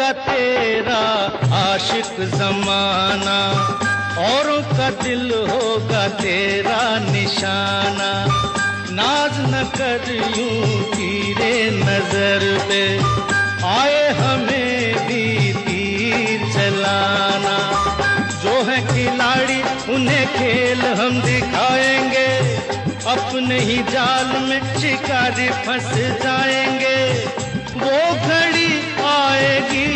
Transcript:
होगा तेरा आशिक जमाना, औरों का दिल होगा तेरा निशाना। नाज न कर यूं तीरे नजर पे, आए हमें भी तीर चलाना। जो है खिलाड़ी उन्हें खेल हम दिखाएंगे, अपने ही जाल में शिकारी फंस जाएंगे। वो घड़ी आएगी